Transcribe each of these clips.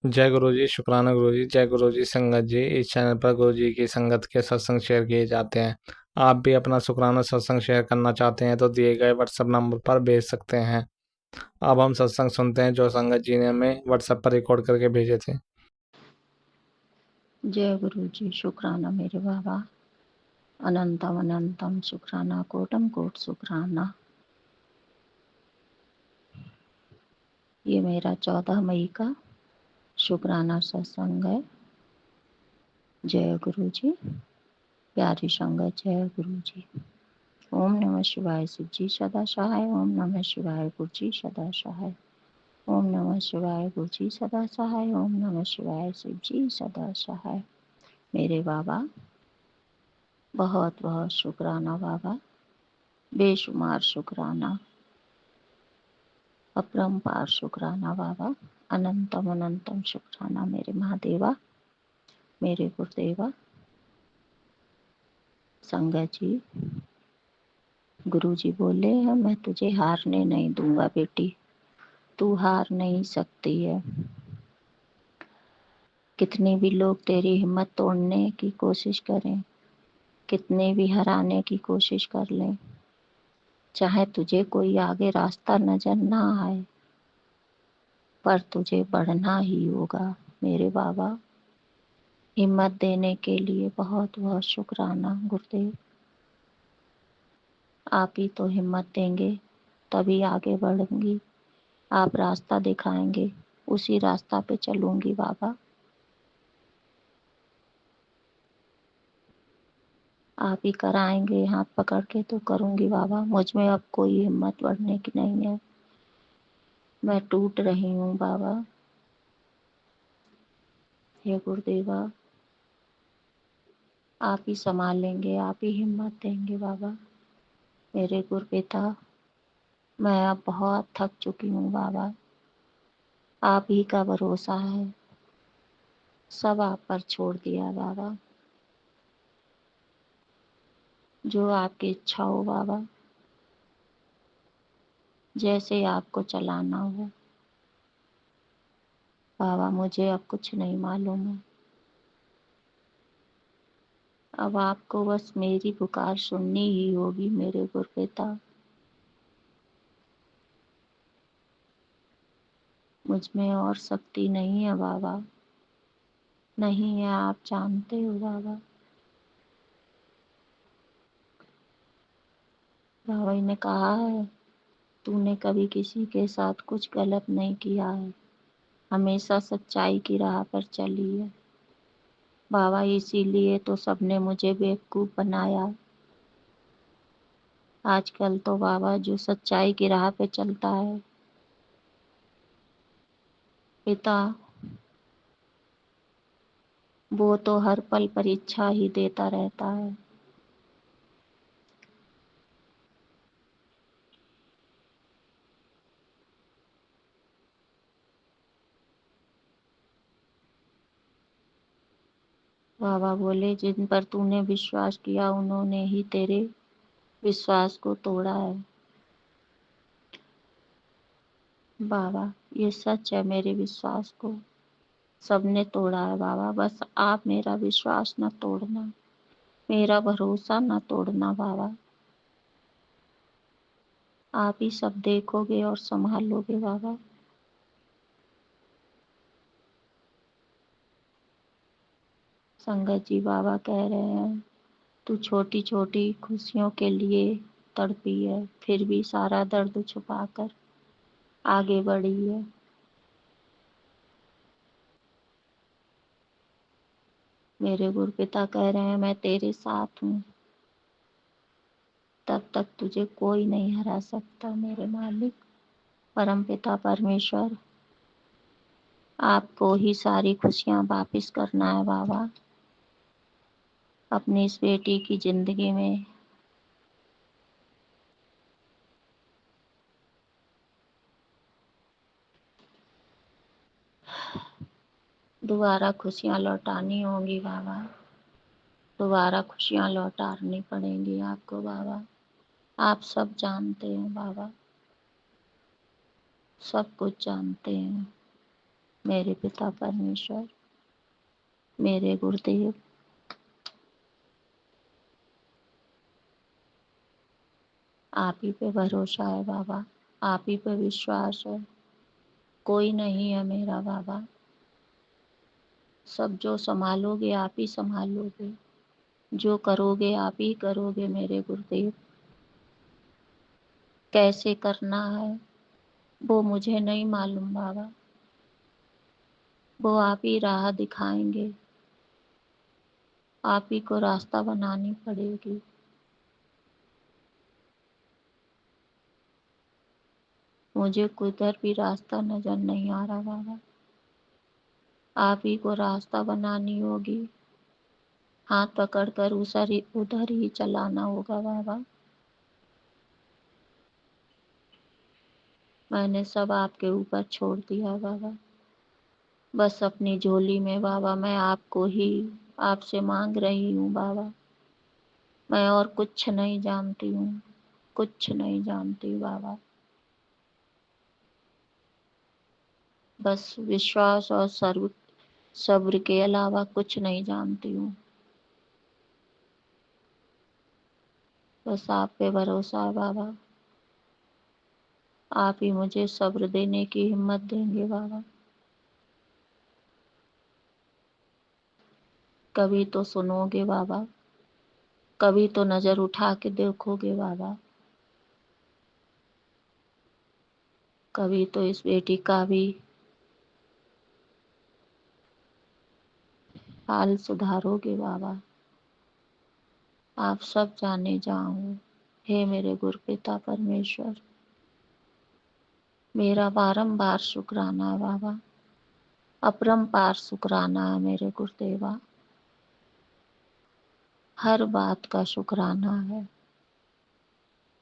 जय गुरु जी, शुक्राना गुरु जी। जय गुरु जी। संगत जी, इस चैनल पर गुरु जी की संगत के सत्संग शेयर किए जाते हैं। आप भी अपना शुक्राना सत्संग शेयर करना चाहते हैं तो दिए गए व्हाट्सएप नंबर पर भेज सकते हैं। अब हम सत्संग सुनते हैं जो संगत जी ने हमें व्हाट्सएप पर रिकॉर्ड करके भेजे थे। जय गुरु जी, शुक्राना मेरे बाबा। अनंतम अनंतम शुक्राना, कोटम कोट शुक्राना। ये मेरा 14 मई का शुक्राना सत्संग है। जय गुरु जी, प्यारी संगत, जय गुरु जी। ओम नमः शिवाय, शिव जी सदा सहाय। ओम नमः शिवाय, गुरु जी सदा सहाय। ओम नमः शिवाय, गुरु जी सदा सहाय। ओम नमः शिवाय, शिव जी सदा सहाय। मेरे बाबा, बहुत बहुत शुक्राना बाबा, बेशुमार शुक्राना, अपरंपार शुक्राना बाबा। अनंतम अनंतम शुक्राना मेरे महादेवा, मेरे गुरुदेवा। संगत जी, गुरु जी बोले हैं, मैं तुझे हारने नहीं दूंगा बेटी, तू हार नहीं सकती है। कितने भी लोग तेरी हिम्मत तोड़ने की कोशिश करें, कितने भी हराने की कोशिश कर लें, चाहे तुझे कोई आगे रास्ता नजर ना आए, पर तुझे बढ़ना ही होगा मेरे बाबा। हिम्मत देने के लिए बहुत बहुत शुक्राना गुरुदेव। आप ही तो हिम्मत देंगे तभी आगे बढ़ूंगी। आप रास्ता दिखाएंगे, उसी रास्ता पे चलूंगी बाबा। आप ही कराएंगे हाथ पकड़ के तो करूंगी बाबा। मुझ में अब कोई हिम्मत बढ़ने की नहीं है, मैं टूट रही हूँ बाबा। हे गुरुदेवा, आप ही संभालेंगे, आप ही हिम्मत देंगे बाबा। मेरे गुरुपिता, मैं अब बहुत थक चुकी हूँ बाबा। आप ही का भरोसा है, सब आप पर छोड़ दिया बाबा। जो आपकी इच्छा हो बाबा, जैसे आपको चलाना हो बाबा। मुझे अब कुछ नहीं मालूम है। अब आपको बस मेरी पुकार सुननी ही होगी मेरे गुरुपिता। मुझ में और शक्ति नहीं है बाबा, नहीं है, आप जानते हो बाबा। बाबा ने कहा है, तूने कभी किसी के साथ कुछ गलत नहीं किया है, हमेशा सच्चाई की राह पर चली है बाबा। इसीलिए तो सबने मुझे बेवकूफ़ बनाया। आजकल तो बाबा जो सच्चाई की राह पे चलता है पिता, वो तो हर पल परीक्षा ही देता रहता है। बाबा बोले, जिन पर तूने विश्वास किया उन्होंने ही तेरे विश्वास को तोड़ा है बाबा। ये सच है, मेरे विश्वास को सबने तोड़ा है बाबा। बस आप मेरा विश्वास न तोड़ना, मेरा भरोसा न तोड़ना बाबा। आप ही सब देखोगे और संभालोगे बाबा। संगत जी बाबा कह रहे हैं, तू छोटी छोटी खुशियों के लिए तड़पी है, फिर भी सारा दर्द छुपाकर आगे बढ़ी है। मेरे गुरुपिता कह रहे हैं, मैं तेरे साथ हूँ, तब तक तुझे कोई नहीं हरा सकता मेरे मालिक। परमपिता परमेश्वर, आपको ही सारी खुशियाँ वापिस करना है बाबा। अपनी इस बेटी की जिंदगी में दोबारा खुशियाँ लौटानी होंगी बाबा। दोबारा खुशियाँ लौटानी पड़ेंगी आपको बाबा। आप सब जानते हैं बाबा, सब कुछ जानते हैं। मेरे पिता परमेश्वर, मेरे गुरुदेव, आप ही पे भरोसा है बाबा, आप ही पे विश्वास है, कोई नहीं है मेरा बाबा। सब जो संभालोगे आप ही संभालोगे, जो करोगे आप ही करोगे मेरे गुरुदेव। कैसे करना है वो मुझे नहीं मालूम बाबा, वो आप ही राह दिखाएंगे, आप ही को रास्ता बनानी पड़ेगी। मुझे किधर भी रास्ता नजर नहीं आ रहा बाबा, आप ही को रास्ता बनानी होगी। हाथ पकड़कर उधर ही चलाना होगा बाबा। मैंने सब आपके ऊपर छोड़ दिया बाबा। बस अपनी झोली में बाबा मैं आपको ही आपसे मांग रही हूँ बाबा। मैं और कुछ नहीं जानती हूँ, कुछ नहीं जानती बाबा। बस विश्वास और सब्र के अलावा कुछ नहीं जानती हूँ। बस आप पे भरोसा है बाबा। आप ही मुझे सब्र देने की हिम्मत देंगे बाबा। कभी तो सुनोगे बाबा, कभी तो नजर उठा के देखोगे बाबा। कभी तो इस बेटी का भी हाल सुधारोगे बाबा। आप सब जाने जाओ। हे मेरे गुरुपिता परमेश्वर, मेरा बारंबार शुक्राना है बाबा, अपरंपार शुक्राना है मेरे गुरुदेवा। हर बात का शुक्राना है,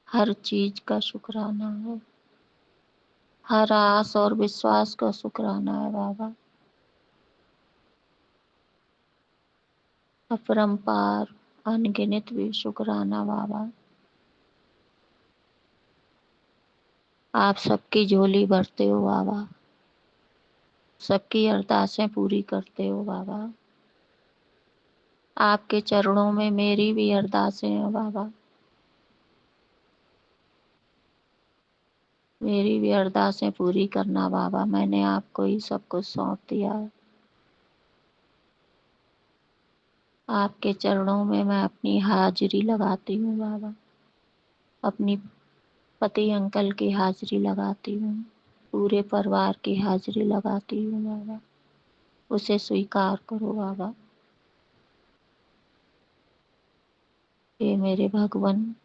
हर चीज का शुक्राना है, हर आस और विश्वास का शुक्राना है बाबा। अपरंपार अनगिनत भी शुक्राना बाबा। आप सबकी झोली भरते हो बाबा, सबकी अरदासें पूरी करते हो बाबा। आपके चरणों में मेरी भी अरदासें हैं बाबा। मेरी भी अरदासें पूरी करना बाबा। मैंने आपको ही सब कुछ सौंप दिया है। आपके चरणों में मैं अपनी हाजिरी लगाती हूँ बाबा। अपनी पति अंकल की हाजिरी लगाती हूँ, पूरे परिवार की हाजिरी लगाती हूँ बाबा। उसे स्वीकार करो बाबा। हे मेरे भगवान,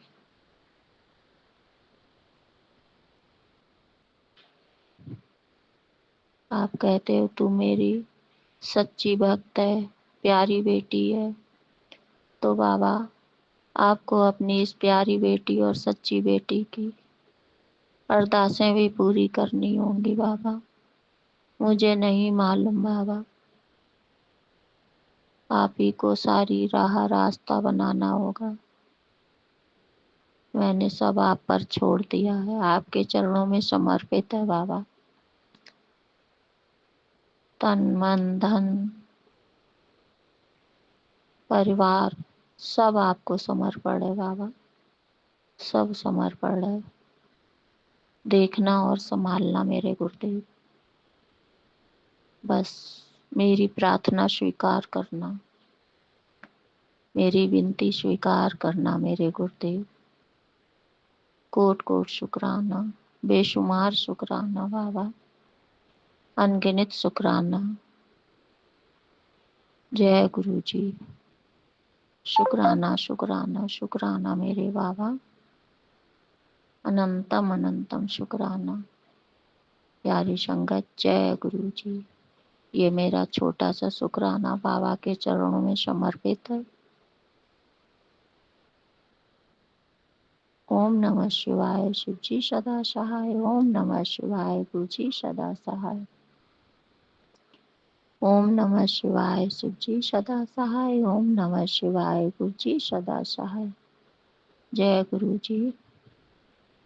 आप कहते हो तू मेरी सच्ची भक्त है, प्यारी बेटी है। तो बाबा आपको अपनी इस प्यारी बेटी और सच्ची बेटी की अरदासें भी पूरी करनी होंगी बाबा। मुझे नहीं मालूम बाबा, आप ही को सारी राह रास्ता बनाना होगा। मैंने सब आप पर छोड़ दिया है, आपके चरणों में समर्पित है बाबा। तन मन धन परिवार सब आपको समर्पण है बाबा, सब समर्पण है। देखना और संभालना मेरे गुरुदेव। बस मेरी प्रार्थना स्वीकार करना, मेरी विनती स्वीकार करना मेरे गुरुदेव। कोट कोट शुक्राना, बेशुमार शुक्राना बाबा, अनगिनत शुक्राना। जय गुरु जी। शुक्राना शुक्राना शुक्राना मेरे बाबा, अनंतम अनंतम शुक्राना। प्यारी संगत जय गुरु जी। ये मेरा छोटा सा शुक्राना बाबा के चरणों में समर्पित है। ओम नमः शिवाय। शिव जी सदा सहाय। ओम नमः शिवाय। गुरु जी सदा सहाय। ओम नमः शिवाय। शिव जी सदा सहाय। ओम नमः शिवाय। गुरु जी सदा सहाय। जय गुरु जी।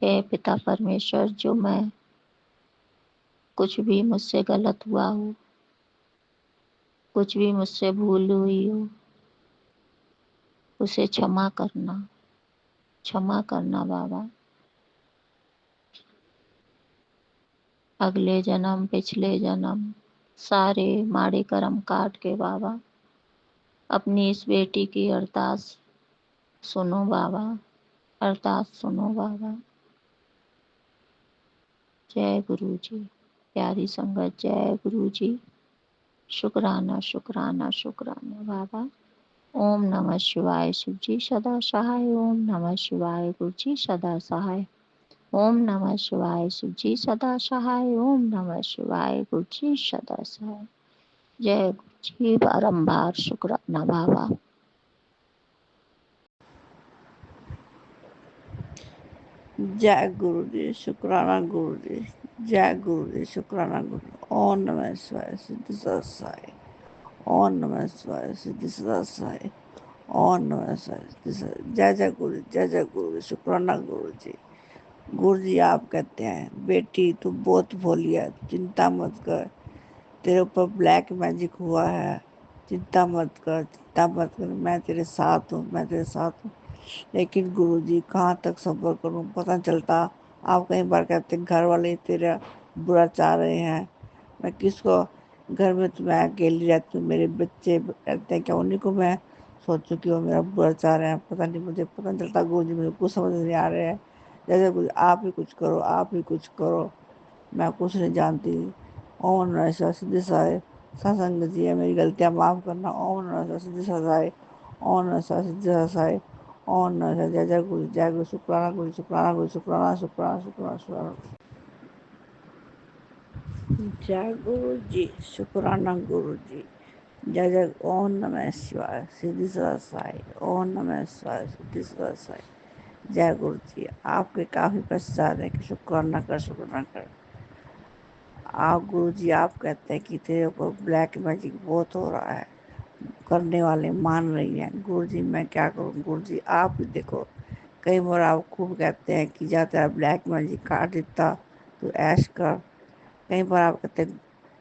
हे पिता परमेश्वर, जो मैं कुछ भी मुझसे गलत हुआ हो, कुछ भी मुझसे भूल हुई हो, उसे क्षमा करना बाबा। अगले जन्म, पिछले जन्म, सारे माड़े कर्म काट के बाबा अपनी इस बेटी की अरदास सुनो बाबा, अरदास सुनो बाबा। जय गुरु जी। प्यारी संगत, जय गुरु जी। शुक्राना शुक्राना शुक्राना बाबा। ओम नमः शिवाय। शिव जी सदा सहाय। ओम नमः शिवाय। गुरु जी सदा सहाय। ओम नमः शिवाय। शिव जी सदा सहाय। ओम नमः शिवाय। गुरु जी सदा सहाय। जय गुरु जी। बारंबार शुक्राना बाबा। जय गुरु जी। शुक्राना गुरु जी। जय गुरु जी। शुक्राना गुरु जी। ओम नमः शिवाय। सिद्धि सदा साई। ओम नमः शिवाय। सिद्धि सदा साई। ओम नमः शिवाय। सिद्धि सदा। जय जय गुरु जी। जय जय गुरु जी। शुक्राना गुरु जी। गुरु जी आप कहते हैं, बेटी तू बहुत भोली है, चिंता मत कर, तेरे ऊपर ब्लैक मैजिक हुआ है, चिंता मत कर, चिंता मत कर, मैं तेरे साथ हूँ, मैं तेरे साथ हूँ। लेकिन गुरुजी कहाँ तक सब्र करूं, पता नहीं चलता। आप कई बार कहते हैं घर वाले तेरा बुरा चाह रहे हैं, मैं किसको, घर में तो मैं अकेली रहती हूँ, मेरे बच्चे कहते हैं क्या उन्हीं को मैं सोचूं कि वो मेरा बुरा चाह रहे हैं। पता नहीं, मुझे पता नहीं चलता गुरुजी, मुझे कुछ समझ नहीं आ रहा है। जैसे गुरु आप ही कुछ करो, आप ही कुछ करो, मैं कुछ नहीं जानती। ओम नमः शिवाय। सिद्धि साई। सत्संग जी है, मेरी गलतियाँ माफ़ करना। ओम नमः शिवाय। सिद्धि साई। ओम नमः शिवाय। सिद्धि साई। ओम नमः शिवाय। जय जय गुरु, जय गुरु। शुक्राना गुरु, शुक्राना गुरु, शुक्राना शुक्राना शुक्राना शुक्राना। जय गुरु जी। शुक्राना गुरु जी। जय जय। ओम नमः शिवाय। सिद्धि साई। ओम नमः शिवाय। सिद्धि साई। जय गुरु जी। आपके काफ़ी पश्चात है कि शुक्राना कर, शुक्राना कर। आप गुरु जी आप कहते हैं कि तेरे ऊपर ब्लैक मैजिक बहुत हो रहा है, करने वाले मान रही हैं। गुरु जी मैं क्या करूं, गुरु जी आप ही देखो। कई बार आप खूब कहते हैं कि जा तेरा ब्लैक मैजिक काट देता तो ऐश कर। कई बार आप कहते हैं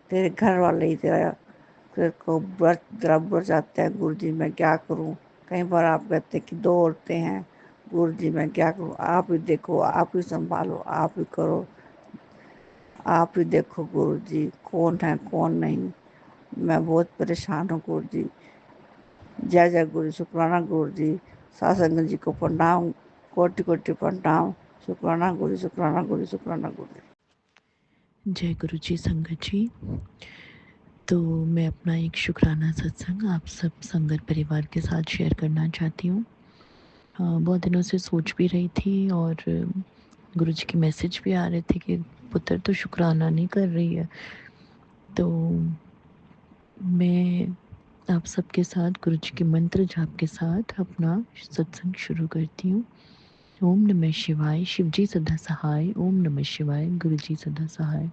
तेरे घर वाले ही तेरे को बराबर चाहते हैं। गुरु जी मैं क्या करूं। कई बार आप कहते हैं कि दो औरतें हैं, गुरु जी मैं क्या करूं। आप ही देखो, आप ही संभालो, आप ही करो, आप ही देखो गुरु जी कौन है कौन नहीं। मैं बहुत परेशान हूँ गुरु जी। जय जय गुरु। शुक्राना गुरु जी। सासंग जी को प्रणाम, कोटि कोटि प्रणाम। शुक्राना गुरु, शुक्राना गुरु, शुक्राना गुरु। जय गुरु जी। संगत जी, तो मैं अपना एक शुक्राना सत्संग आप सब संगत परिवार के साथ शेयर करना चाहती हूँ। बहुत दिनों से सोच भी रही थी और गुरु जी के मैसेज भी आ रहे थे कि पुत्र तो शुक्राना नहीं कर रही है। तो मैं आप सबके साथ गुरु जी के मंत्र जाप के साथ अपना सत्संग शुरू करती हूँ। ओम नमः शिवाय। शिव जी सदा सहाय। ओम नमः शिवाय। गुरु जी सदा सहाय।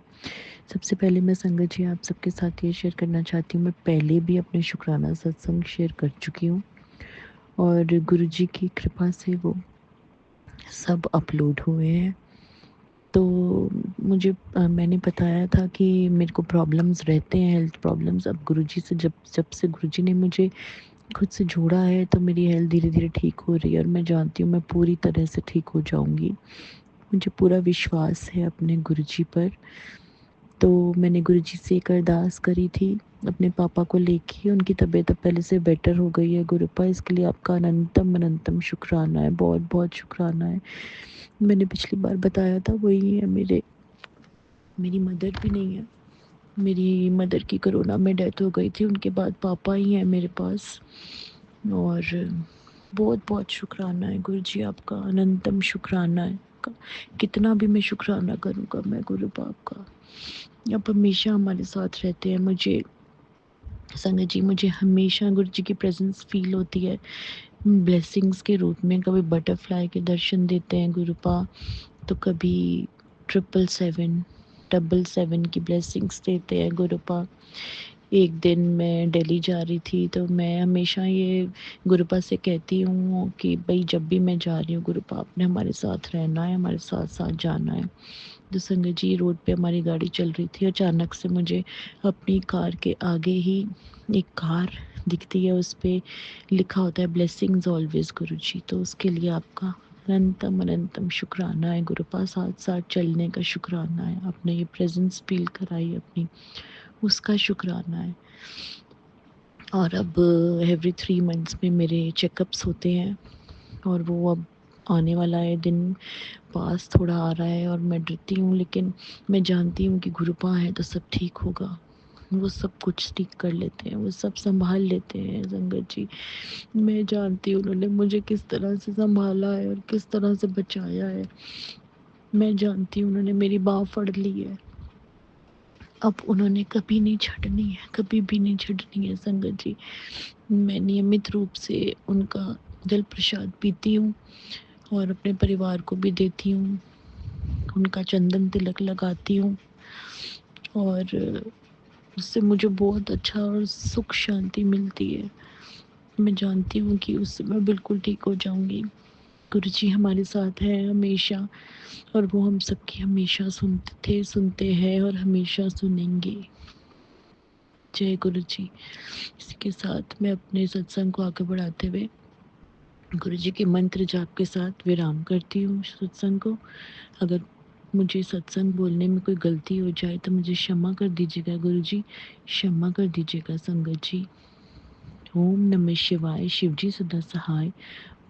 सबसे पहले मैं संगत जी आप सबके साथ ये शेयर करना चाहती हूँ, मैं पहले भी अपने शुक्राना सत्संग शेयर कर चुकी हूँ और गुरु जी की कृपा से वो सब अपलोड हुए हैं। तो मुझे मैंने बताया था कि मेरे को प्रॉब्लम्स रहते हैं, हेल्थ प्रॉब्लम्स। अब गुरुजी से जब जब से गुरुजी ने मुझे खुद से जोड़ा है तो मेरी हेल्थ धीरे धीरे ठीक हो रही है और मैं जानती हूँ मैं पूरी तरह से ठीक हो जाऊँगी। मुझे पूरा विश्वास है अपने गुरुजी पर। तो मैंने गुरुजी से एक अरदास करी थी अपने पापा को लेके, उनकी तबीयत अब पहले से बेटर हो गई है। गुरुपा इसके लिए आपका अनंतम अनंतम शुक्राना है, बहुत बहुत शुक्राना है। मैंने पिछली बार बताया था वही है मेरी मदर भी नहीं है। मेरी मदर की कोरोना में डेथ हो गई थी, उनके बाद पापा ही हैं मेरे पास। और बहुत बहुत शुक्राना है गुरु जी आपका, अनंतम शुक्राना है। कितना भी मैं शुक्राना करूँगा मैं गुरु बाप का। आप हमेशा हमारे साथ रहते हैं। मुझे संगत जी मुझे हमेशा गुरु जी की प्रेजेंस फील होती है ब्लेसिंग्स के रूप में। कभी बटरफ्लाई के दर्शन देते हैं गुरुपा, तो कभी 777 777 की ब्लेसिंग्स देते हैं गुरुपा। एक दिन मैं दिल्ली जा रही थी तो मैं हमेशा ये गुरुपा से कहती हूँ कि भाई जब भी मैं जा रही हूँ गुरुपा आपने हमारे साथ रहना है, हमारे साथ साथ जाना है। तो संगत जी रोड पे हमारी गाड़ी चल रही थी, अचानक से मुझे अपनी कार के आगे ही एक कार दिखती है, उस पे लिखा होता है ब्लेसिंग्स ऑलवेज गुरुजी। तो उसके लिए आपका अनंतम अनंतम शुक्राना है, गुरु पास साथ साथ चलने का शुक्राना है, आपने ये प्रेजेंस फील कराई अपनी, उसका शुक्राना है। और अब एवरी 3 मंथ्स में मेरे चेकअप्स होते हैं और वो अब आने वाला है दिन, पास थोड़ा आ रहा है और मैं डरती हूँ, लेकिन मैं जानती हूँ कि गुरुपा है तो सब ठीक होगा। वो सब कुछ ठीक कर लेते हैं, वो सब संभाल लेते हैं संगत जी। मैं जानती हूँ उन्होंने मुझे किस तरह से संभाला है और किस तरह से बचाया है। मैं जानती हूँ उन्होंने मेरी बाँह फड़ ली है, अब उन्होंने कभी नहीं छड़नी है, कभी भी नहीं छड़नी है संगत जी। मैं नियमित रूप से उनका जल प्रसाद पीती हूँ और अपने परिवार को भी देती हूँ, उनका चंदन तिलक लगाती हूँ और उससे मुझे बहुत अच्छा और सुख शांति मिलती है। मैं जानती हूँ कि उससे मैं बिल्कुल ठीक हो जाऊंगी। गुरुजी हमारे साथ हैं हमेशा और वो हम सबकी हमेशा सुनते थे, सुनते हैं और हमेशा सुनेंगे। जय गुरुजी। इसी के साथ मैं अपने सत्संग को आगे बढ़ाते हुए गुरुजी के मंत्र जाप के साथ विराम करती हूँ सत्संग को। अगर मुझे सत्संग बोलने में कोई गलती हो जाए तो मुझे क्षमा कर दीजिएगा गुरुजी, क्षमा कर दीजिएगा संगत जी। ओम नमः शिवाय, शिवजी सदा सहाय।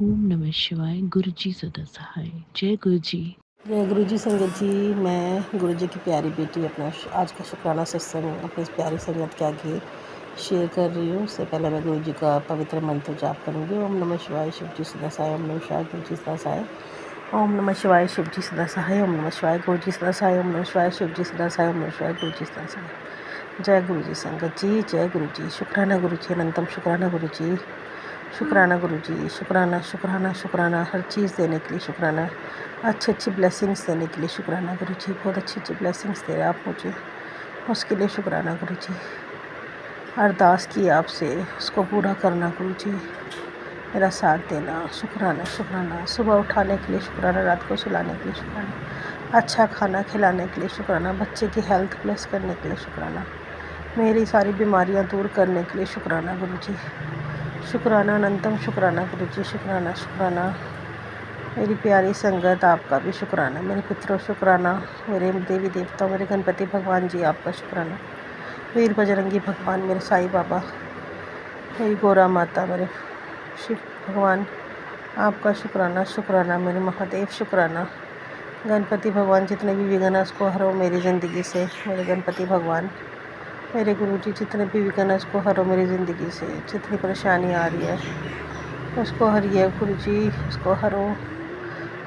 ओम नमः शिवाय, गुरुजी सदा सहाय। जय गुरुजी। जय गुरु जी संगत जी। मैं गुरु जी की प्यारी बेटी अपना आज का शुक्राना सत्संग अपनी इस प्यारी संगत के आगे शेयर कर रही हूँ। उससे पहले मैं गुरु जी का पवित्र मंत्र जाप करूँगी। ओम नमः शिवाय, शिव जी सदा सहाय। ओम नमः शिवाय, गुरु जी सदा सहाय। ओम नमः शिवाय, शिव जी सदा सहाय। ओम नमः शिवाय, गुरु जी सदा सहाय। ओम नमः शिवाय, शिव जी सदा सहाय। ओम नमः शिवाय, गुरु जी सदा सहाय। जय गुरु जी संगत जी, जय गुरु जी। शुक्राना गुरु जी, अनंतम शुक्राना गुरु जी, शुक्राना गुरु जी, शुक्राना शुक्राना शुक्राना, हर चीज़ देने के लिए शुक्राना, अच्छी अच्छी ब्लेसिंग्स देने के लिए शुक्राना गुरु जी। बहुत अच्छी अच्छी ब्लेसिंग्स दे रहे आप मुझे, उसके लिए शुक्राना गुरु जी। अरदास की आपसे, उसको पूरा करना गुरु जी, मेरा साथ देना, शुक्राना शुक्राना। सुबह उठाने के लिए शुक्राना, रात को सुलाने के लिए शुक्राना, अच्छा खाना खिलाने के लिए शुक्राना, बच्चे की हेल्थ प्लस करने के लिए शुक्राना, मेरी सारी बीमारियां दूर करने के लिए शुक्राना गुरु जी। शुक्राना, अनंतम शुक्राना गुरु जी, शुक्राना शुक्राना। मेरी प्यारी संगत आपका भी शुक्राना, मेरे पितरों शुक्राना, मेरे देवी देवता, मेरे गणपति भगवान जी आपका शुक्राना, वीर बजरंगी भगवान, मेरे साईं बाबा, मेरी गोरा माता, मेरे शिव भगवान आपका शुक्राना शुक्राना, मेरे महादेव शुक्राना, गणपति भगवान जितने भी विघ्न है उसको हरो मेरी ज़िंदगी से, मेरे गणपति भगवान, मेरे गुरु जी जितने भी विघ्न है उसको हरो मेरी ज़िंदगी से, जितनी परेशानी आ रही है उसको हरिए गुरु जी, उसको हरो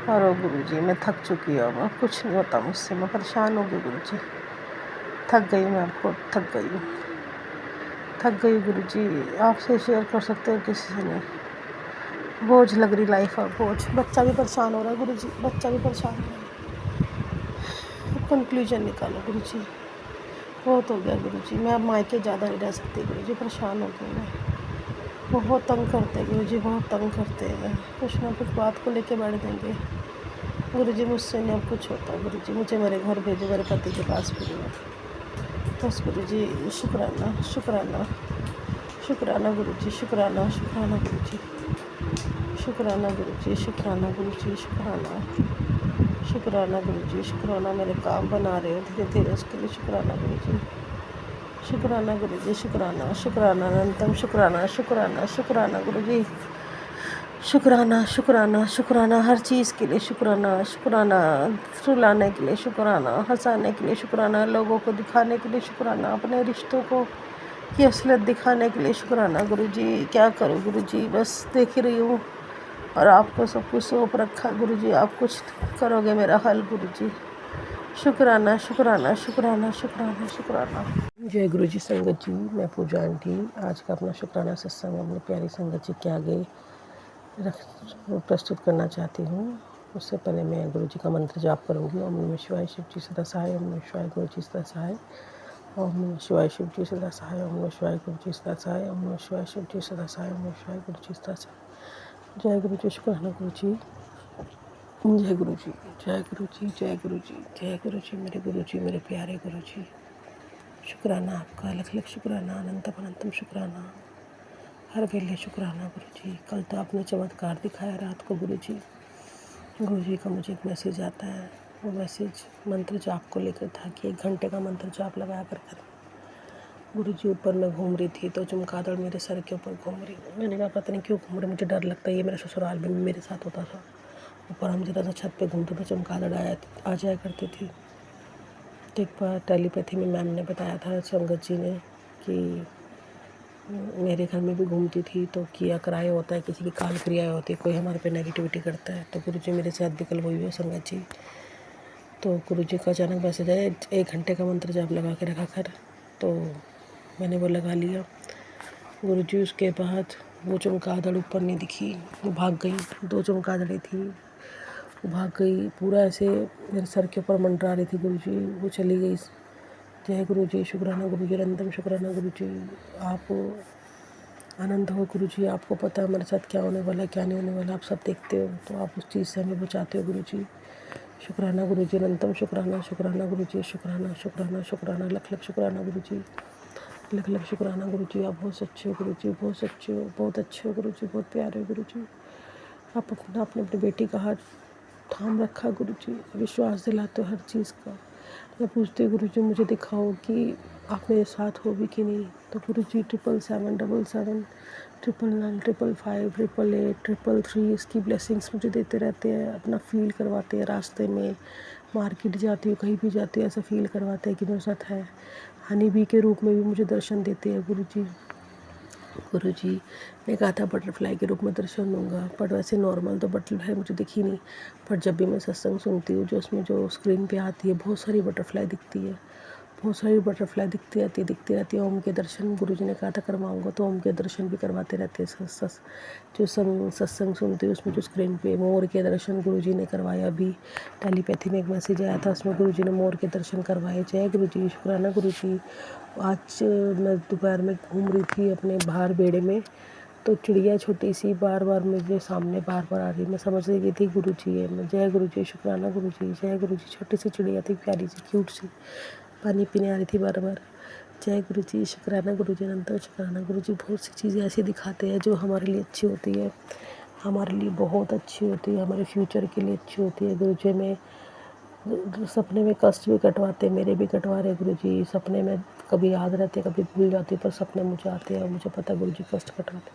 हरो गुरु जी। मैं थक चुकी हूँ, अब कुछ नहीं होता मुझसे, मैं परेशान हो गई गुरु जी, थक गई मैं, आपको थक गई हूँ, थक गई गुरु जी। आपसे शेयर कर सकते हो किसी से नहीं, बोझ लग रही लाइफ, अब बोझ, बच्चा भी परेशान हो रहा है गुरु जी, बच्चा भी परेशान हो रहा है, कंक्लूजन निकालो गुरु जी, बहुत हो गया गुरु जी, मैं अब मायके ज़्यादा नहीं रह सकती गुरु जी, परेशान हो गई मैं, बहुत तंग करते गुरु जी, बहुत तंग करते हैं, कुछ ना कुछ बात को लेके बैठ देंगे गुरु जी, मुझसे नहीं अब कुछ होता गुरु जी, मुझे मेरे घर भेजो, मेरे पति के पास भेजो बस गुरु जी। शुक्राना शुक्राना शुक्राना गुरु जी, शुक्राना शुक्राना गुरु जी, शुक्राना गुरु जी, शुक्राना गुरु जी, शुक्राना शुक्राना गुरु जी, शुक्राना। मेरे काम बना रहे हो धीरे धीरे, उसके लिए शुक्राना गुरु जी, शुक्राना गुरु जी, शुक्राना शुक्राना, अनंतम शुक्राना शुक्राना शुक्राना गुरु जी, शुक्राना शुक्राना शुक्राना, हर चीज़ के लिए शुक्राना शुक्राना, रुलाने के लिए शुक्राना, हंसाने के लिए शुक्राना, लोगों को दिखाने के लिए शुक्राना, अपने रिश्तों को की असलियत दिखाने के लिए शुक्राना गुरु जी। क्या करूँ गुरु जी, बस देख ही रही हूँ और आपको सब कुछ सौंप रखा गुरु जी, आप कुछ करोगे मेरा हल गुरु जी। शुक्राना शुक्राना शुक्राना शुक्राना शुक्राना। जय गुरु जी संगत जी, मैं पूजा आंटी आज का अपना शुक्राना सत्संग अपनी प्यारी संगत जी के आगे प्रस्तुत करना चाहती हूँ। उससे पहले मैं गुरु जी का मंत्र जाप करूँगी। ओम नमः शिवाय, शिव जी सदा सहाय। ओम नमः शिवाय, गुरु जी सदा सहाय। ओम नमः शिवाय, शिव जी सदा सहाय। ओम नमः शिवाय, गुरु जी सदा सहाय। ओम नमः शिवाय, शिव जी सदा सहाय। ओम नमः शिवाय, गुरु जी सदा सहाय। जय गुरु जी, शुक्राना गुरु जी। जय गुरु जी, जय गुरु जी, जय गुरु जी, जय गुरु जी, मेरे प्यारे गुरु जी। शुक्राना आपका, लख लख शुक्राना, अनंतम अनंतम शुक्राना, हर वेले शुक्राना गुरु जी। कल तो आपने चमत्कार दिखाया रात को गुरु जी। गुरु जी का मुझे एक मैसेज आता है, वो मैसेज मंत्र जाप को लेकर था कि 1 घंटे का मंत्र जाप लगाया कर गुरु जी। ऊपर मैं घूम रही थी तो चमगादड़ मेरे सर के ऊपर घूम रही। मैंने कहा पता नहीं क्यों घूम रही, मुझे डर लगता है, ये मेरे ससुराल में भी मेरे साथ होता था। ऊपर हम जरा सा छत पे घूमते तो चमगादड़ आ जाया करती थी। तो एक बार टेलीपैथी में मैम ने बताया था, संगत जी ने, कि मेरे घर में भी घूमती थी तो किया कराया होता है, किसी की काल क्रिया होती है, कोई हमारे पे नेगेटिविटी करता है। तो गुरु जी मेरे साथ भी कल हुई है संगत जी। तो गुरु जी का अचानक मैसेज आया, 1 घंटे का मंत्र जाप लगा के रखा कर। तो मैंने वो लगा लिया गुरु जी। उसके बाद वो चमगादड़ ऊपर नहीं दिखी, वो भाग गई। 2 चमगादड़ें थी, वो भाग गई। पूरा ऐसे मेरे सर के ऊपर मंडरा रही थी गुरु जी, वो चली गई। जय गुरु जी, शुक्राना गुरु जी, अनंतम शुक्राना गुरु जी। आप आनंद हो गुरु जी, आपको पता है हमारे साथ क्या होने वाला है, क्या नहीं होने वाला, आप सब देखते हो, तो आप उस चीज़ से हमें बचाते हो गुरु जी। शुक्राना गुरु जी, अनंतम शुक्राना, शुक्राना गुरु जी, शुक्राना शुक्राना शुक्राना, लख लख शुक्राना गुरु जी, लख लख शुक्राना गुरु जी। आप बहुत सच्चे हो गुरु जी, बहुत सच्चे हो, बहुत अच्छे हो गुरु जी, बहुत प्यारे हो गुरु जी। आपने अपनी बेटी का हाथ थाम रखा गुरु जी, विश्वास दिलाते हो हर चीज़ का। मैं पूछती हूँ गुरु जी, मुझे दिखाओ कि आप मेरे साथ हो भी कि नहीं। तो गुरु जी 77777 999 555 888 333 इसकी ब्लेसिंग्स मुझे देते रहते हैं, अपना फील करवाते हैं। रास्ते में मार्केट जाती हूँ, कहीं भी जाती हूँ, ऐसा फील करवाते हैं कि मेरे साथ है। हनी बी के रूप में भी मुझे दर्शन देते हैं गुरु जी। गुरु जी ने कहा था बटरफ्लाई के रूप में दर्शन दूंगा, पर वैसे नॉर्मल तो बटरफ्लाई मुझे दिखी नहीं। पर जब भी मैं सत्संग सुनती हूँ, जो उसमें जो स्क्रीन पे आती है, बहुत सारी बटरफ्लाई दिखती है, बहुत सारी बटरफ्लाई दिखती रहती है। ओम के दर्शन गुरु जी ने कहा था करवाऊंगा, तो ओम के दर्शन भी करवाते रहते हैं। जो सत्संग सुनती हूँ, उसमें जो स्क्रीन पे मोर के दर्शन गुरु जी ने करवाया। अभी टेलीपैथी में एक मैसेज आया था, उसमें गुरु जी ने मोर के दर्शन करवाए। जय गुरु जी, शुक्राना गुरु जी। आज मैं दोपहर में घूम रही थी अपने बाहर बेड़े में, तो चिड़िया छोटी सी बार बार मुझे सामने बार बार आ रही। मैं समझ रही थी गुरु जी है। मैं जय गुरु जी, शुक्राना गुरु जी, जय गुरु जी। छोटी सी चिड़िया थी, प्यारी सी, क्यूट सी, पानी पीने आ रही थी बार बार। जय गुरु जी, शुक्राना गुरु जी, अनंत शुक्राना गुरु जी। बहुत सी चीज़ें ऐसी दिखाते हैं जो हमारे लिए अच्छी होती है, हमारे लिए बहुत अच्छी होती है, हमारे फ्यूचर के लिए अच्छी होती है। गुरु जी में सपने में कष्ट भी कटवाते, मेरे भी कटवा रहे गुरु जी। सपने में कभी याद रहते, कभी भूल जाती, पर सपने मुझे आते हैं और मुझे पता गुरु जी कष्ट कटवाते।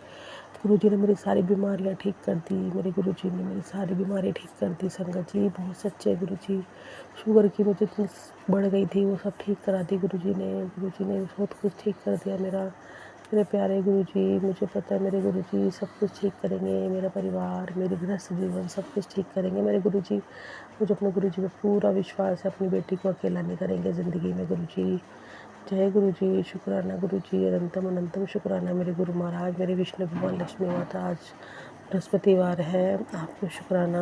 गुरु जी ने मेरी सारी बीमारियां ठीक कर दी, मेरे गुरु जी ने मेरी सारी बीमारियां ठीक कर दी। संगत जी बहुत सच्चे गुरु जी। शुगर की मुझे इतनी बढ़ गई थी, वो सब ठीक करा दी गुरु जी ने। गुरु जी ने बहुत कुछ ठीक कर दिया मेरा। मेरे प्यारे गुरु जी, मुझे पता है मेरे गुरु जी सब कुछ ठीक करेंगे। मेरा परिवार, मेरे गृहस्थ जीवन सब कुछ ठीक करेंगे मेरे गुरु जी। मुझे अपने गुरु जी पर पूरा विश्वास है, अपनी बेटी को अकेला नहीं करेंगे ज़िंदगी में गुरु जी। जय गुरु जी, शुक्राना गुरु जी, अनंतम अनंतम शुक्राना मेरे गुरु महाराज, मेरे विष्णु भगवान, लक्ष्मी माता। आज बृहस्पतिवार है, आपको शुक्राना।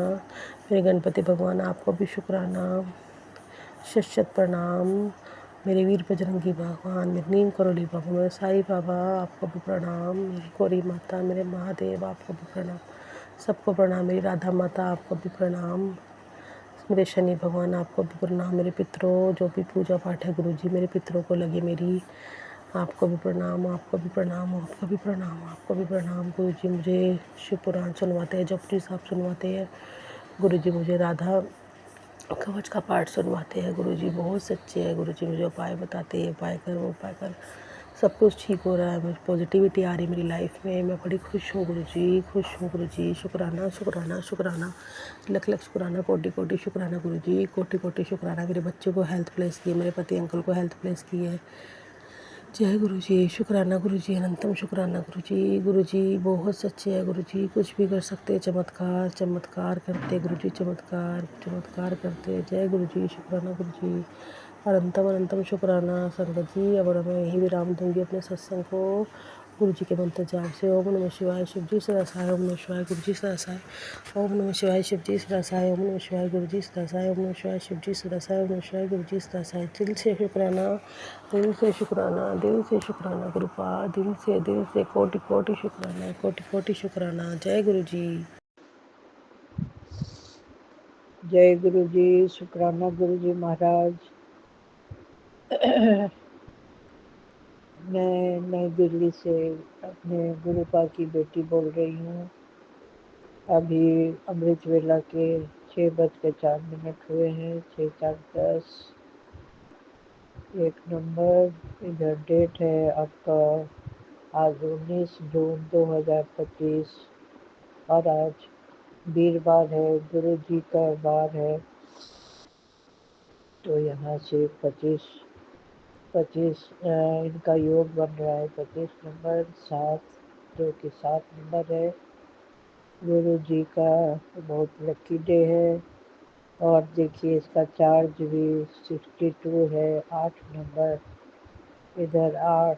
मेरे गणपति भगवान, आपको भी शुक्राना, शत शत प्रणाम। मेरे वीर बजरंगी भगवान, मेरे नीम करोली बाबा, मेरे साईं बाबा, आपको भी प्रणाम। मेरी गौरी माता, मेरे महादेव, आपको भी प्रणाम, सबको प्रणाम। मेरी राधा माता, आपको भी प्रणाम। मेरे शनि भगवान, आपको भी प्रणाम। मेरे पितरों, जो भी पूजा पाठ है गुरु जी, मेरे पितरों को लगी मेरी, आपको भी प्रणाम, आपको भी प्रणाम, आपको भी प्रणाम, आपको भी प्रणाम। गुरु जी मुझे शिव पुराण सुनवाते हैं, जपजी साहब सुनवाते हैं गुरु जी। मुझे राधा कवच का पाठ सुनवाते हैं गुरु जी। बहुत सच्चे हैं गुरु जी, मुझे उपाय बताते हैं, उपाय कर, वो उपाय कर, सब कुछ ठीक हो रहा है। मुझे पॉजिटिविटी आ रही मेरी लाइफ में, मैं बड़ी खुश हूँ गुरु जी, खुश हूँ गुरु जी। शुक्राना शुक्राना शुक्राना, लख लख शुक्राना, कोटि कोटि शुक्राना गुरु जी, कोटि कोटि शुक्राना। मेरे बच्चों को हेल्थ प्लेस की है, मेरे पति अंकल को हेल्थ प्लेस की है। जय गुरु जी, शुक्राना गुरु जी, अनंतम शुक्राना गुरु जी। गुरु जी बहुत सच्चे हैं गुरु जी, कुछ भी कर सकते, चमत्कार चमत्कार करते गुरु जी, चमत्कार चमत्कार करते। जय गुरु जी, शुक्राना गुरु जी, अनंतम अनंतम शुक्राना। संगत जी अब मैं यहीं विराम दूंगी अपने सत्संग को गुरु जी के मंत्र जाप से। ओम नमः शिवाय, शिव जी सदा सहाय। ओम नमः शिवाय, गुरु जी सदा सहाय। ओम नमः शिवाय, शिव जी सदा सहाय। ओम नमः शिवाय, गुरु जी सदा सहाय। ओम नमः शिवाय, शिव जी सदा सहाय। ओम नमः शिवाय, गुरु जी सदा सहाय। दिल से शुक्राना, दिल से शुक्राना, दिल से शुक्राना गुरुपा, दिल से कोटि कोटि शुक्राना, कोटि कोटि शुक्राना। जय गुरु जी। जय गुरु जी, शुक्राना गुरु जी महाराज। मैं नई दिल्ली से अपने गुरुपा की बेटी बोल रही हूँ। अभी अमृत वेला के 6:04 हुए हैं, 6:10। 1 नंबर इधर डेट है आपका आज 19 जून 2025 और आज वीरवार है, गुरु जी का वार है। तो यहाँ से 25 इनका योग बन रहा है। 25 नंबर 7 जो कि 7 नंबर है। गुरु जी का बहुत लकी डे है। और देखिए इसका चार्ज भी 62 है। 8 नंबर इधर 8,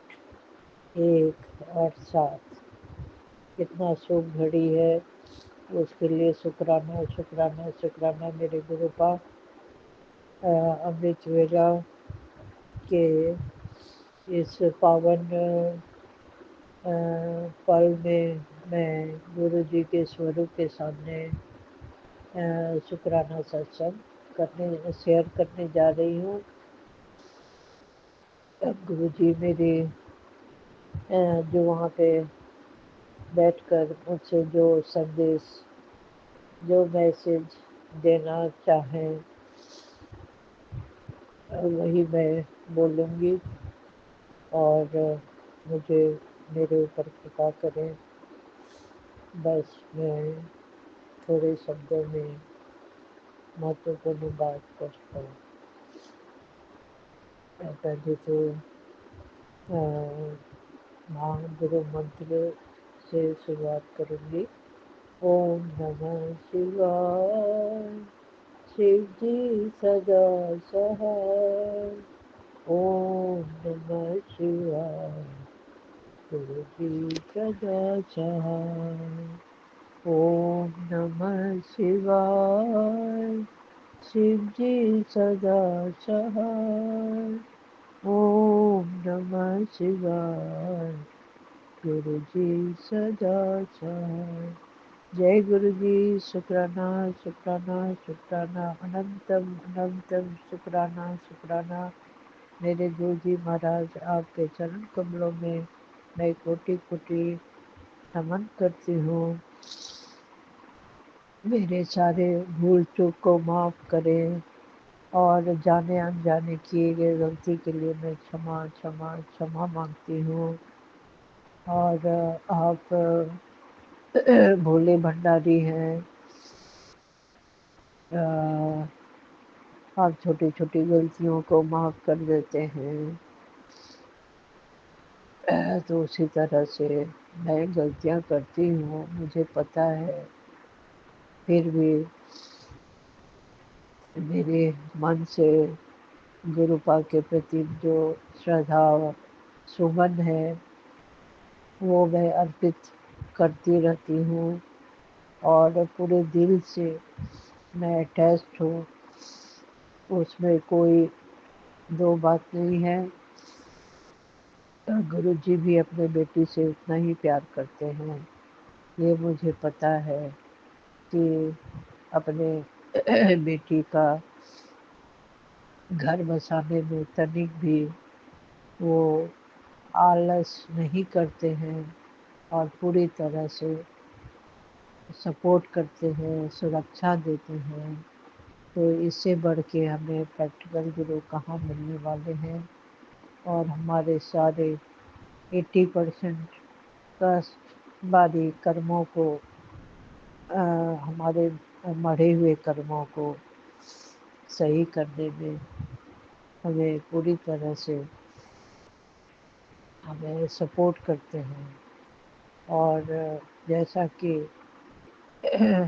1 और 7 कितना शुभ घड़ी है। उसके लिए शुक्राना शुक्राना शुक्राना मेरे गुरुपा अमृत वेला के इस पावन पल में मैं गुरु जी के स्वरूप के सामने शुक्राना सत्संग शेयर करने जा रही हूँ। गुरु जी मेरे जो वहाँ पे बैठकर मुझसे जो संदेश जो मैसेज देना चाहें वही मैं बोलूँगी। और मुझे मेरे ऊपर कृपा करें। बस मैं थोड़े शब्दों में महत्वपूर्ण बात करता हूँ। पहले तो महागुरु मंत्र से शुरुआत करूँगी। ओम नमः शिवाय, शिव जी सदा सहाय। ओम नमः शिवाय, गुरु जी सदा सहाय। ओम नमः शिवाय, शिव जी सदा सहाय। ओम नमः शिवाय, गुरु जी सदा सहाय। जय गुरु जी, शुक्राना शुक्राना शुक्राना, अनंतम अनंतम शुक्राना शुक्राना। मेरे गुरु जी महाराज आपके चरण कमलों में मैं कोटि कोटि नमन करती हूँ। मेरे सारे भूल चूक को माफ़ करें और जाने अनजाने किए गए गलती के लिए मैं क्षमा क्षमा क्षमा मांगती हूँ। और आप भोले भंडारी हैं। आप छोटी छोटी गलतियों को माफ़ कर देते हैं। तो उसी तरह से मैं गलतियाँ करती हूँ, मुझे पता है। फिर भी मेरे मन से गुरुपा के प्रति जो श्रद्धा सुमन है वो मैं अर्पित करती रहती हूँ। और पूरे दिल से मैं अटैच्ड हूँ, उसमें कोई दो बात नहीं है। गुरु जी भी अपने बेटी से उतना ही प्यार करते हैं, ये मुझे पता है। कि अपने बेटी का घर बसाने में तनिक भी वो आलस नहीं करते हैं और पूरी तरह से सपोर्ट करते हैं, सुरक्षा देते हैं। तो इससे बढ़ के हमें प्रैक्टिकल गुरु कहाँ मिलने वाले हैं। और हमारे सारे 80% कष्ट बारी कर्मों को हमारे मढ़े हुए कर्मों को सही करने में हमें पूरी तरह से हमें सपोर्ट करते हैं। और जैसा कि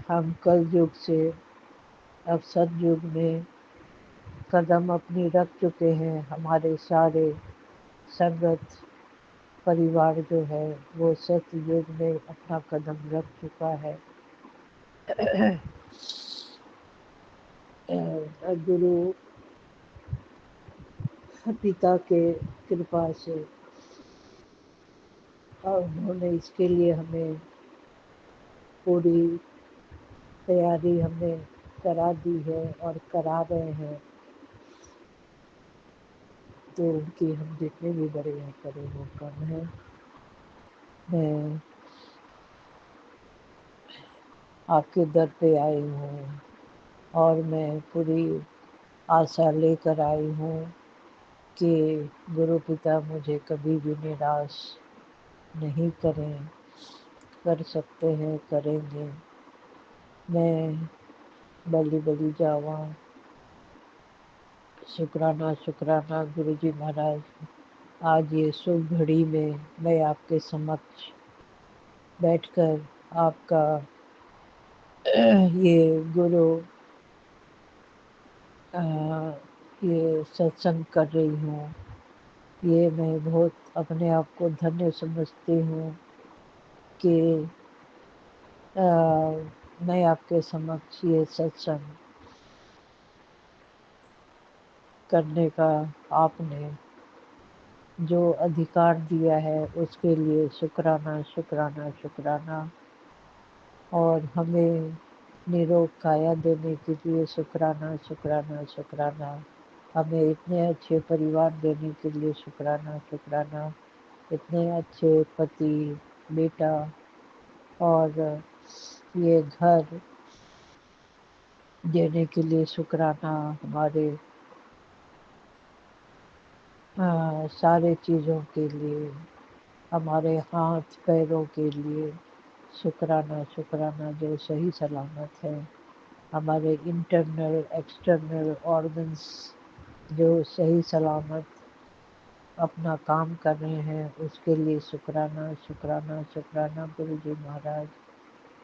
हम कल युग से अब सतयुग में कदम अपनी रख चुके हैं, हमारे सारे संगत परिवार जो है वो सतयुग में अपना कदम रख चुका है। गुरु पिता के कृपा से और उन्होंने इसके लिए हमें पूरी तैयारी हमने करा दी है और करा रहे हैं, तो उनकी हम जितने भी बड़े हैं करें वो कम है। मैं आपके दर पे आई हूँ और मैं पूरी आशा लेकर आई हूँ कि गुरु पिता मुझे कभी भी निराश नहीं करें, कर सकते हैं, करेंगे। मैं बली बली जावा, शुक्राना शुक्राना गुरु जी महाराज, आज ये शुभ घड़ी में मैं आपके समक्ष बैठकर आपका ये गुरु ये सत्संग कर रही हूँ। ये मैं बहुत अपने आप को धन्य समझती हूँ कि मैं आपके समक्ष ये सत्संग करने का आपने जो अधिकार दिया है उसके लिए शुक्राना शुक्राना शुक्राना, और हमें निरोग काया देने के लिए शुक्राना शुक्राना शुक्राना, हमें इतने अच्छे परिवार देने के लिए शुक्राना शुक्राना, इतने अच्छे पति बेटा और ये घर देने के लिए शुक्राना, हमारे सारे चीज़ों के लिए, हमारे हाथ पैरों के लिए शुक्राना शुक्राना, जो सही सलामत है, हमारे इंटरनल एक्सटर्नल ऑर्गन्स जो सही सलामत अपना काम कर रहे हैं, उसके लिए शुक्राना शुक्राना शुक्राना गुरु जी महाराज।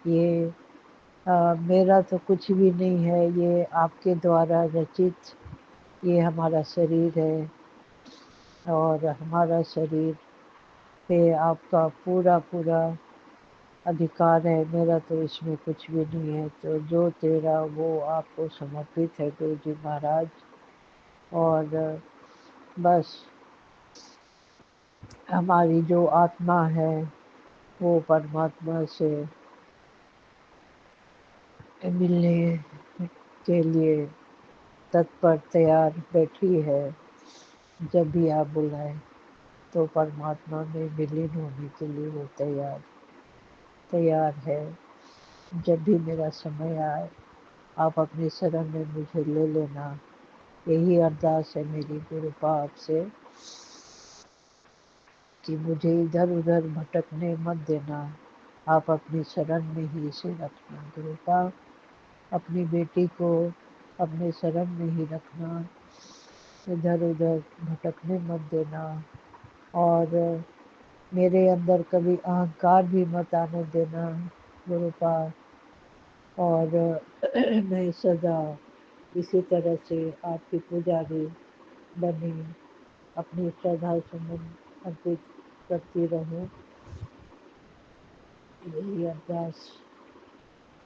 ये मेरा तो कुछ भी नहीं है, ये आपके द्वारा रचित ये हमारा शरीर है और हमारा शरीर पे आपका पूरा पूरा अधिकार है, मेरा तो इसमें कुछ भी नहीं है। तो जो तेरा वो आपको समर्पित है गुरु जी महाराज। और बस हमारी जो आत्मा है वो परमात्मा से मिलने के लिए तत्पर तैयार बैठी है। जब भी आप बुलाएं तो परमात्मा में विलीन होने के लिए वो तैयार है। जब भी मेरा समय आए आप अपनी शरण में मुझे ले लेना, यही अरदास है मेरी गुरु पाप से कि मुझे इधर उधर भटकने मत देना, आप अपनी शरण में ही इसे रखना। गुरु पाप अपनी बेटी को अपने शरण में ही रखना, इधर उधर भटकने मत देना, और मेरे अंदर कभी अहंकार भी मत आने देना गुरु पाप। और मैं सदा इसी तरह से आपकी पुजारी बनी अपनी श्रद्धा सुमन अर्पित करती रहूं, यही अरदास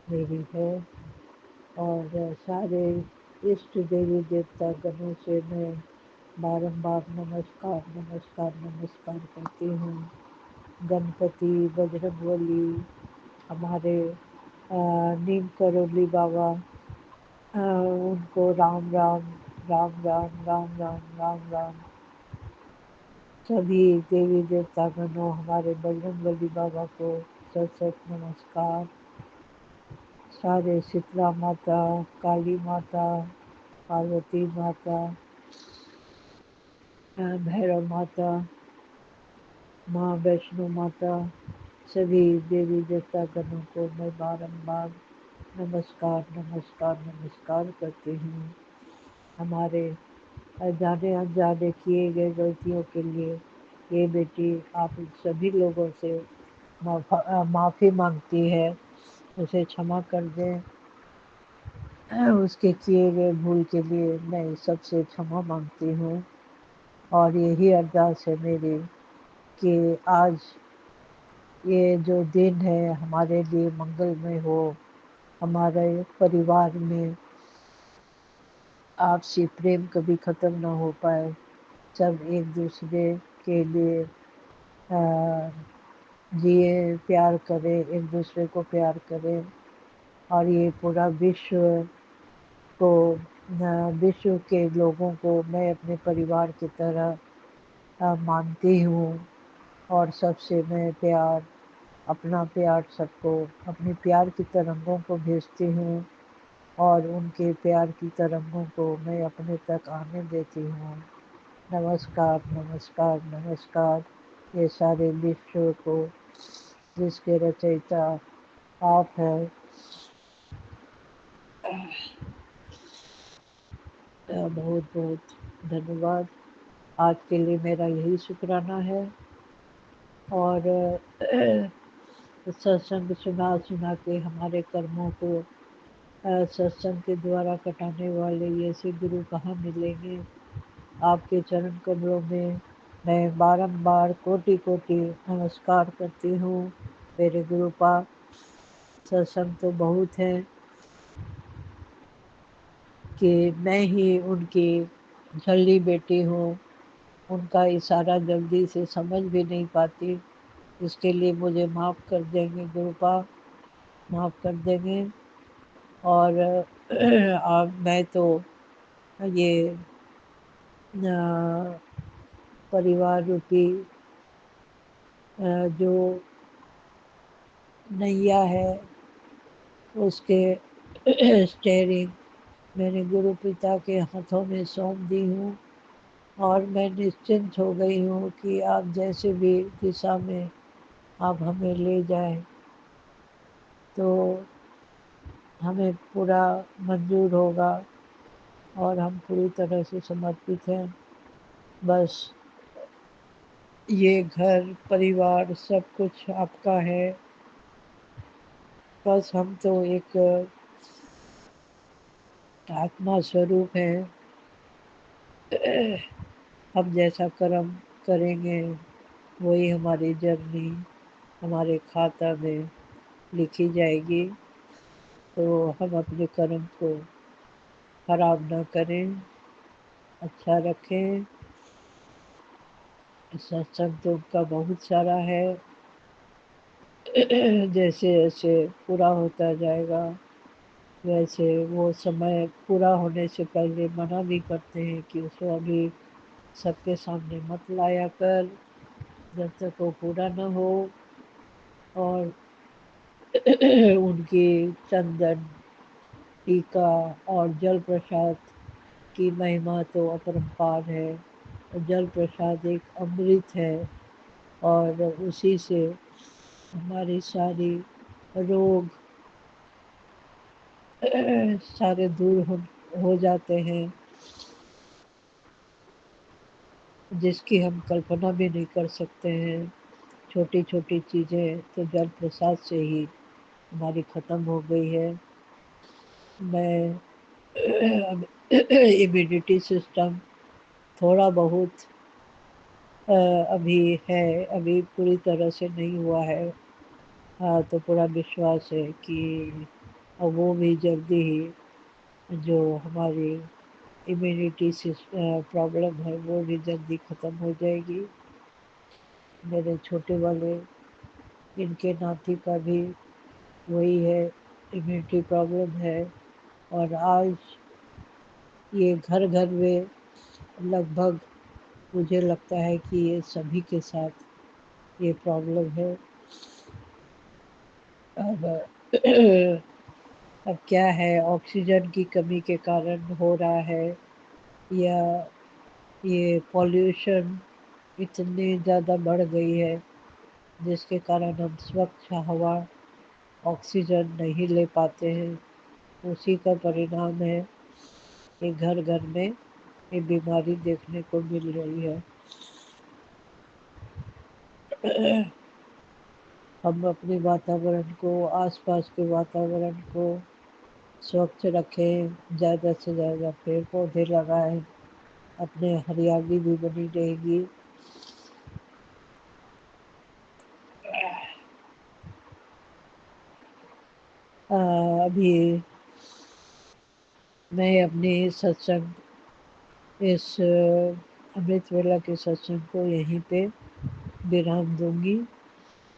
मेरी है। और सारे इष्ट देवी देवता गणों से मैं बारंबार नमस्कार नमस्कार नमस्कार करती हूँ। गणपति बजरंगबली हमारे नीम करोली बाबा, उनको राम राम राम राम राम राम राम राम। सभी देवी देवता गणों हमारे बजरंगबली बाबा को सत सत नमस्कार। सारे शीतला माता, काली माता, पार्वती माता, भैरव माता, माँ वैष्णो माता, सभी देवी देवता गणों को मैं बारंबार नमस्कार नमस्कार नमस्कार करती हूँ। हमारे जाने अनजाने किए गए गलतियों के लिए ये बेटी आप सभी लोगों से माफ़ी मांगती है, उसे क्षमा कर दें। उसके किए गए भूल के लिए मैं सबसे क्षमा मांगती हूँ। और यही अरदास है मेरी कि आज ये जो दिन है हमारे लिए मंगलमय हो, हमारे परिवार में आपसी प्रेम कभी ख़त्म ना हो पाए, सब एक दूसरे के लिए जिए, प्यार करें, एक दूसरे को प्यार करें, और ये पूरा विश्व को विश्व के लोगों को मैं अपने परिवार की तरह मानती हूँ और सबसे मैं अपना प्यार सबको अपनी प्यार की तरंगों को भेजती हूँ और उनके प्यार की तरंगों को मैं अपने तक आने देती हूँ। नमस्कार नमस्कार नमस्कार ये सारे विश्व को जिसके रचयिता आप हैं। बहुत बहुत धन्यवाद। आज के लिए मेरा यही शुक्राना है और सत्संग सुना सुना के हमारे कर्मों को सत्संग के द्वारा कटाने वाले ऐसे गुरु कहाँ मिलेंगे। आपके चरण कमलों में मैं बारंबार कोटि कोटि नमस्कार करती हूँ। मेरे गुरु पाक सत्संग तो बहुत है कि मैं ही उनकी झल्ली बेटी हूँ। उनका इशारा जल्दी से समझ भी नहीं पाती, इसके लिए मुझे माफ़ कर देंगे गुरु पाक, माफ़ कर देंगे। और अब मैं तो ये परिवार रूपी जो नैया है उसके स्टेयरिंग मैंने गुरु पिता के हाथों में सौंप दी हूँ और मैं निश्चिंत हो गई हूँ कि आप जैसे भी दिशा में आप हमें ले जाएं तो हमें पूरा मंजूर होगा और हम पूरी तरह से समर्पित हैं। बस ये घर परिवार सब कुछ आपका है, बस हम तो एक आत्मा स्वरूप है। हम जैसा कर्म करेंगे वही हमारी जर्नी हमारे खाता में लिखी जाएगी। तो हम अपने कर्म को खराब ना करें, अच्छा रखें। सत्संग तो उनका बहुत सारा है, जैसे जैसे पूरा होता जाएगा वैसे वो समय पूरा होने से पहले मना भी करते हैं कि उसको अभी सबके सामने मत लाया कर जब तक वो पूरा न हो। और उनकी चंदन टीका और जल प्रसाद की महिमा तो अपरंपार है। जल प्रसाद एक अमृत है और उसी से हमारी सारी रोग सारे दूर हो जाते हैं जिसकी हम कल्पना भी नहीं कर सकते हैं। छोटी छोटी चीज़ें तो जल प्रसाद से ही हमारी ख़त्म हो गई है। मैं इम्यूनिटी सिस्टम थोड़ा बहुत अभी है, अभी पूरी तरह से नहीं हुआ है। हाँ, तो पूरा विश्वास है कि अब वो भी जल्दी ही जो हमारी इम्यूनिटी प्रॉब्लम है वो भी जल्दी ख़त्म हो जाएगी। मेरे छोटे वाले इनके नाती का भी वही है, इम्यूनिटी प्रॉब्लम है और आज ये घर घर में लगभग मुझे लगता है कि ये सभी के साथ ये प्रॉब्लम है। अब अब क्या है, ऑक्सीजन की कमी के कारण हो रहा है या ये पॉल्यूशन इतनी ज़्यादा बढ़ गई है जिसके कारण हम स्वच्छ हवा ऑक्सीजन नहीं ले पाते हैं। उसी का परिणाम है कि घर घर में ये बीमारी देखने को मिल रही है। हम अपने वातावरण को, आसपास के वातावरण को स्वच्छ रखें, ज़्यादा से ज़्यादा पेड़ पौधे लगाएं, अपने हरियाली भी बनी रहेगी। अभी मैं अपने सत्संग इस अमृत वेला के सत्संग को यहीं पे विराम दूंगी।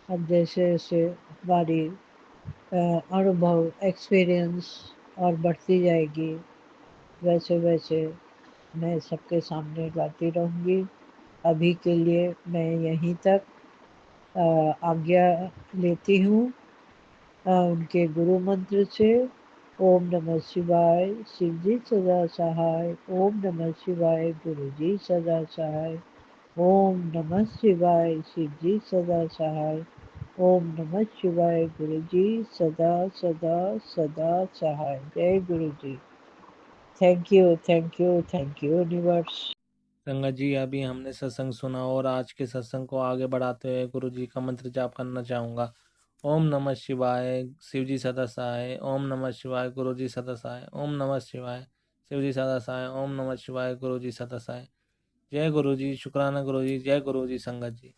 अब जैसे जैसे हमारी अनुभव एक्सपीरियंस और बढ़ती जाएगी वैसे वैसे मैं सबके सामने गाती रहूँगी। अभी के लिए मैं यहीं तक आज्ञा लेती हूँ उनके गुरु मंत्र से। ओम नमः शिवाय, शिव जी सदा सहाय। ओम नमः शिवाय, गुरु जी सदा सहाय। ओम नमः शिवाय, शिव जी सदा सहाय। ओम नमः शिवाय, गुरु जी सदा सदा सदा सहाय। जय गुरु जी। Thank you, thank you, thank you universe. संगत जी, अभी हमने सत्संग सुना और आज के सत्संग को आगे बढ़ाते हुए गुरु जी का मंत्र जाप करना चाहूँगा। ओम नमः शिवाय, शिव जी सदा सहाय। ओम नमः शिवाय, गुरु जी सदा सहाय। ओम नमः शिवाय, शिव जी सदा सहाय। ओम नमः शिवाय, गुरु जी सदा सहाय। जय गुरु जी, शुक्राना गुरु जी, जय गुरु जी संगत जी।